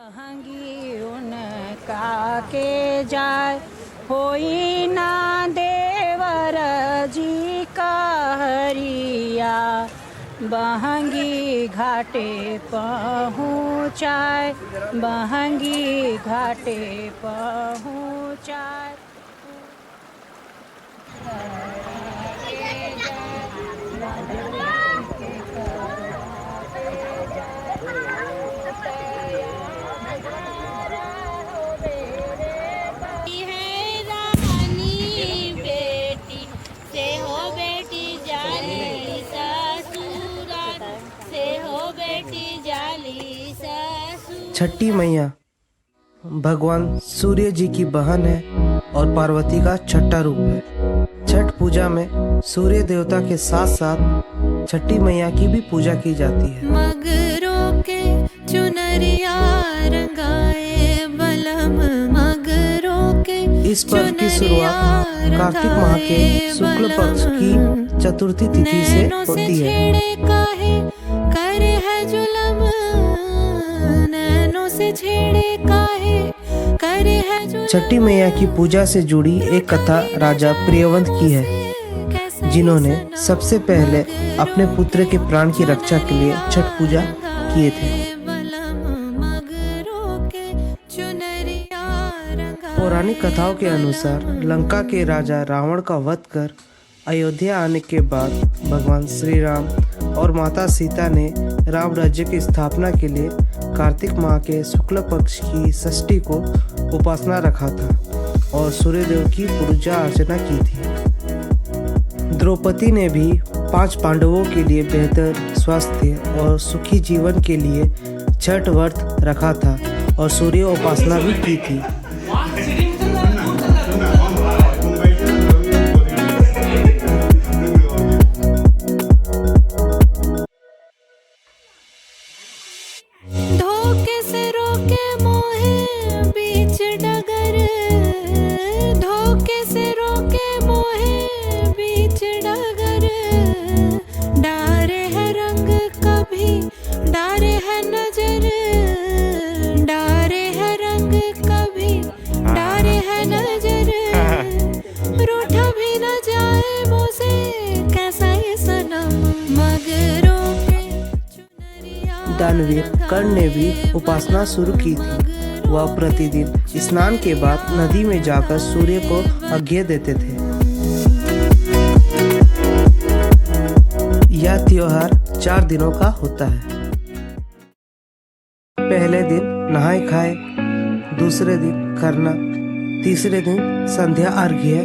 बहंगी उनका के जाय होई ना देवर जी का हरिया। बहंगी घाटे पहुँचाय, बहंगी घाटे पहुँचाय। छठी मैया भगवान सूर्य जी की बहन है और पार्वती का छठा रूप है। छठ पूजा में सूर्य देवता के साथ साथ छठी मैया की भी पूजा की जाती है। मगरों के चुनरिया रंगाए बलम, मगरों के इस पर्व की शुरुआत कार्तिक माह के शुक्ल पक्ष की चतुर्थी तिथि से होती है। छठी मैया की पूजा से जुड़ी एक कथा राजा प्रियवंत की है, जिन्होंने सबसे पहले अपने पुत्र के प्राण की रक्षा के लिए छठ पूजा किए थे। पौराणिक कथाओं के अनुसार लंका के राजा रावण का वध कर अयोध्या आने के बाद भगवान श्री राम और माता सीता ने राम राज्य की स्थापना के लिए कार्तिक माह के शुक्ल पक्ष की षष्ठी को उपासना रखा था और सूर्यदेव की पूजा अर्चना की थी। द्रौपदी ने भी 5 पांडवों के लिए बेहतर स्वास्थ्य और सुखी जीवन के लिए छठ व्रत रखा था और सूर्य उपासना भी की थी। दानवीर कर्ण ने भी उपासना शुरू की थी। वह प्रतिदिन स्नान के बाद नदी में जाकर सूर्य को अर्घ्य देते थे। यह त्योहार 4 दिनों का होता है। पहले दिन नहाए खाए, दूसरे दिन खरना, तीसरे दिन संध्या अर्घ्य,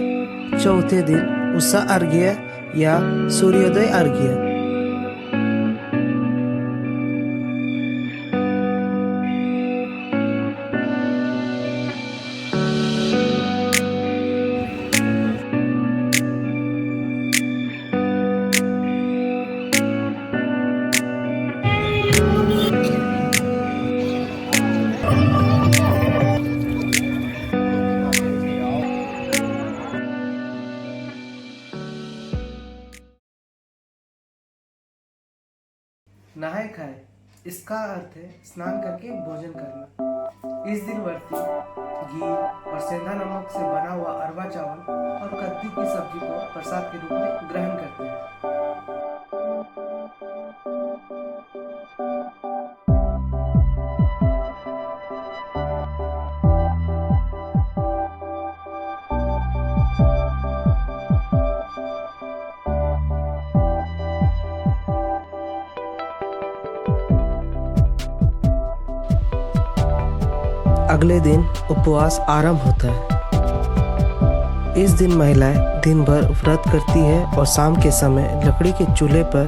चौथे दिन उषा अर्घ्य या सूर्योदय अर्घ्य। नहाए खाए, इसका अर्थ है स्नान करके भोजन करना। इस दिन व्रती घी और सेंधा नमक से बना हुआ अरवा चावल और कद्दू की सब्जी को प्रसाद के रूप में ग्रहण करते हैं। अगले दिन उपवास आरंभ होता है। इस दिन महिलाएं दिन भर व्रत करती है और शाम के समय लकड़ी के चूल्हे पर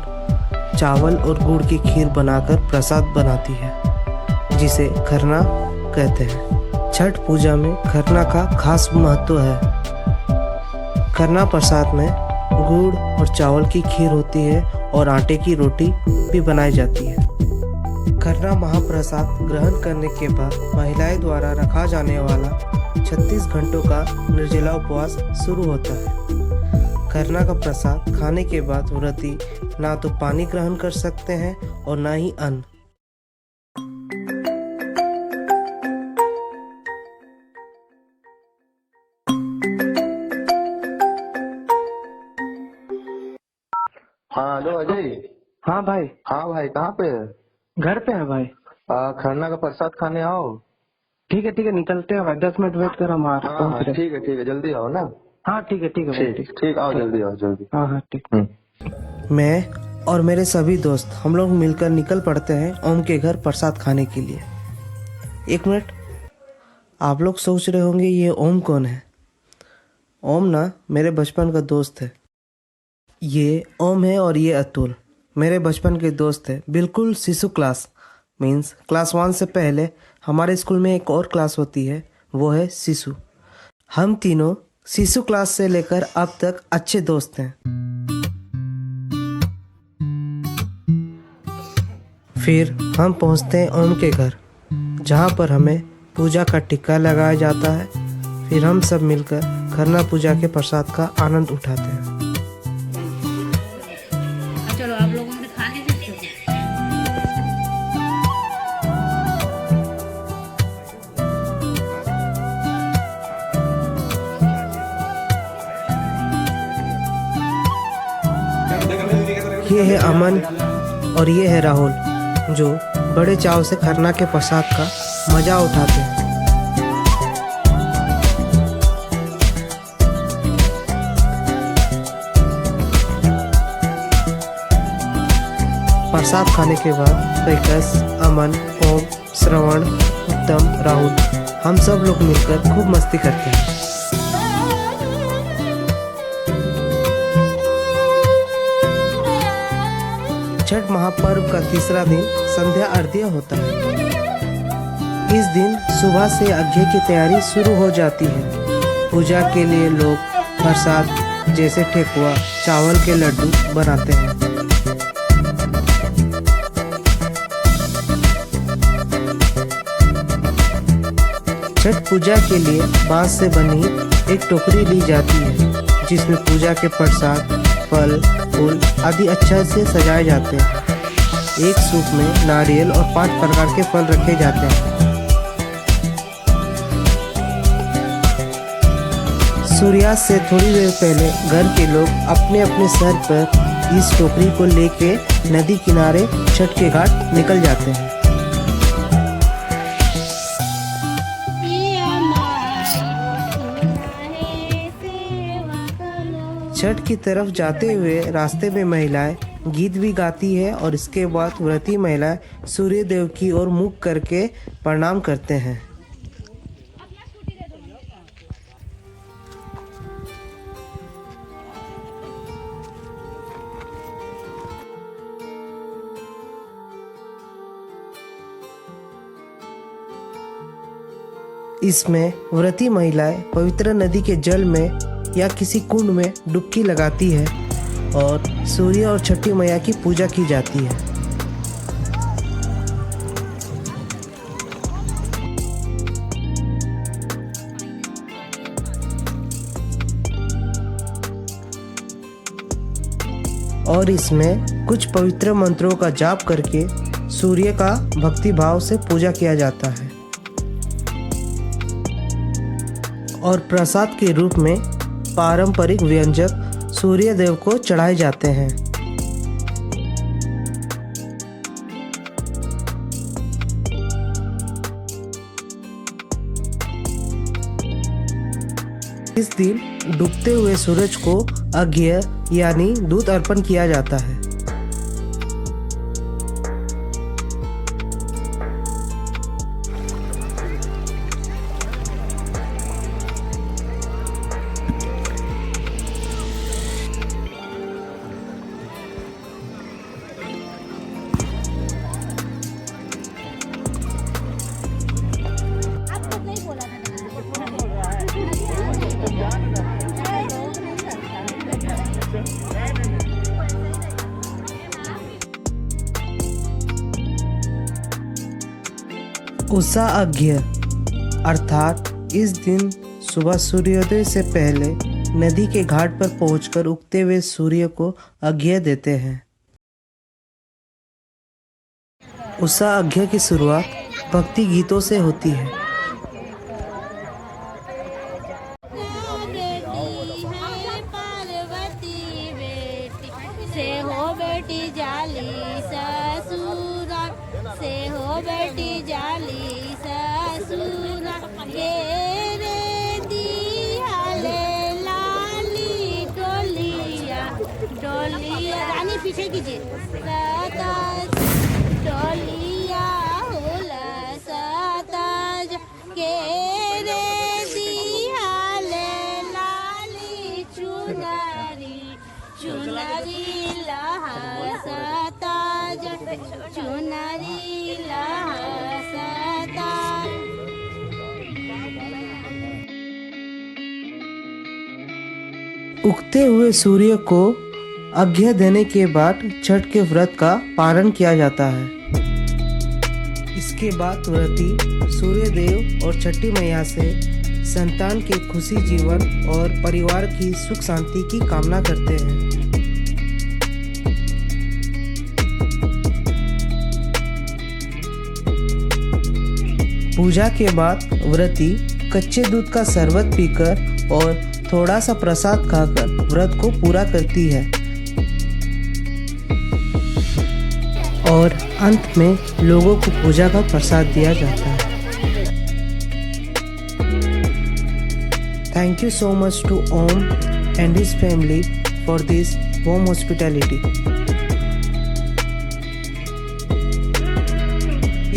चावल और गुड़ की खीर बनाकर प्रसाद बनाती है, जिसे खरना कहते हैं। छठ पूजा में खरना का खास महत्व है। खरना प्रसाद में गुड़ और चावल की खीर होती है और आटे की रोटी भी बनाई जाती है। खरना महाप्रसाद ग्रहण करने के बाद महिलाएं द्वारा रखा जाने वाला 36 घंटों का निर्जला उपवास शुरू होता है। खरना का प्रसाद खाने के बाद व्रती ना तो पानी ग्रहण कर सकते हैं और ना ही अन्न। हेलो अजय। हाँ भाई। हाँ भाई, कहाँ पे है? घर पे है भाई। खरना का प्रसाद खाने आओ। ठीक है निकलते हैं भाई, 10 मिनट वेट कर, हम हाँ हाँ, ठीक है, जल्दी आओ ना। हाँ ठीक है भाई, ठीक ठीक, आओ जल्दी, आओ जल्दी। हाँ ठीक। मैं और मेरे सभी दोस्त हम लोग मिलकर निकल पड़ते हैं ओम के घर प्रसाद खाने के लिए। एक मिनट, आप लोग सोच रहे होंगे ये ओम कौन है? ओम ना मेरे बचपन का दोस्त है। ये ओम है और ये अतुल मेरे बचपन के दोस्त है। बिल्कुल शिशु क्लास, मीन्स क्लास 1 से पहले हमारे स्कूल में एक और क्लास होती है, वो है शिशु। हम तीनों शिशु क्लास से लेकर अब तक अच्छे दोस्त हैं। फिर हम पहुंचते हैं ओम के घर, जहां पर हमें पूजा का टिक्का लगाया जाता है। फिर हम सब मिलकर खरना पूजा के प्रसाद का आनंद उठाते हैं। चलो आप लोगों ने खाने देते हो। ये है अमन और ये है राहुल, जो बड़े चाव से खरना के प्रसाद का मजा उठाते हैं। प्रसाद खाने के बाद विकास, अमन, ओम, श्रवण, उत्तम, राहुल हम सब लोग मिलकर खूब मस्ती करते हैं। छठ महापर्व का तीसरा दिन संध्या अर्घ्य होता है। इस दिन सुबह से अर्घ्य की तैयारी शुरू हो जाती है। पूजा के लिए लोग प्रसाद जैसे ठेकुआ, चावल के लड्डू बनाते हैं। छठ पूजा के लिए बांस से बनी एक टोकरी ली जाती है, जिसमें पूजा के प्रसाद, फल, फूल आदि अच्छा से सजाए जाते हैं। एक सूप में नारियल और 5 प्रकार के फल रखे जाते हैं। सूर्यास्त से थोड़ी देर पहले घर के लोग अपने अपने सर पर इस टोकरी को लेके नदी किनारे छठ के घाट निकल जाते हैं। छठ की तरफ जाते हुए रास्ते में महिलाएं गीत भी गाती है और इसके बाद व्रती महिलाएं सूर्य देव की ओर मुख करके प्रणाम करते हैं। इसमें व्रती महिलाएं पवित्र नदी के जल में या किसी कुंड में डुबकी लगाती है और सूर्य और छठी मैया की पूजा की जाती है। और इसमें कुछ पवित्र मंत्रों का जाप करके सूर्य का भक्ति भाव से पूजा किया जाता है और प्रसाद के रूप में पारंपरिक व्यंजन सूर्य देव को चढ़ाए जाते हैं। इस दिन डूबते हुए सूरज को अर्घ्य यानी दूध अर्पण किया जाता है। उषा अर्घ्य अर्थात इस दिन सुबह सूर्योदय से पहले नदी के घाट पर पहुंचकर उगते हुए सूर्य को अर्घ्य देते हैं। उषा अर्घ्य की शुरुआत भक्ति गीतों से होती है। पार्वती बेटी से हो बेटी पीछे कीजिए। डोलिया होला सताज के रे दिहाले लाली चुनरी चुनरी लहा सताज चुनरी लहा सताज। उगते हुए सूर्य को अर्घ्य देने के बाद छठ के व्रत का पालन किया जाता है। इसके बाद व्रती सूर्य देव और छठी मैया से संतान के खुशी जीवन और परिवार की सुख शांति की कामना करते हैं। पूजा के बाद व्रती कच्चे दूध का शरबत पीकर और थोड़ा सा प्रसाद खाकर व्रत को पूरा करती है और अंत में लोगों को पूजा का प्रसाद दिया जाता है। Thank you so much to Om and his family for this warm hospitality.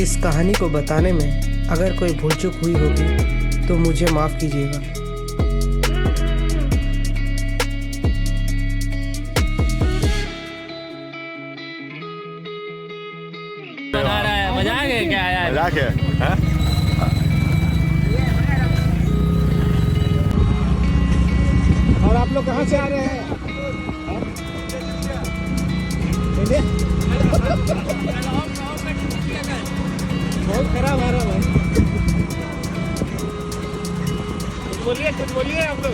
इस कहानी को बताने में अगर कोई भूल चूक हुई होगी तो मुझे माफ़ कीजिएगा। मजाक है क्या यार? मजाक है हाँ? और आप लोग कहाँ से आ रहे हैं? बहुत खराब आ रहा है। कुछ बोलिए आप लोग।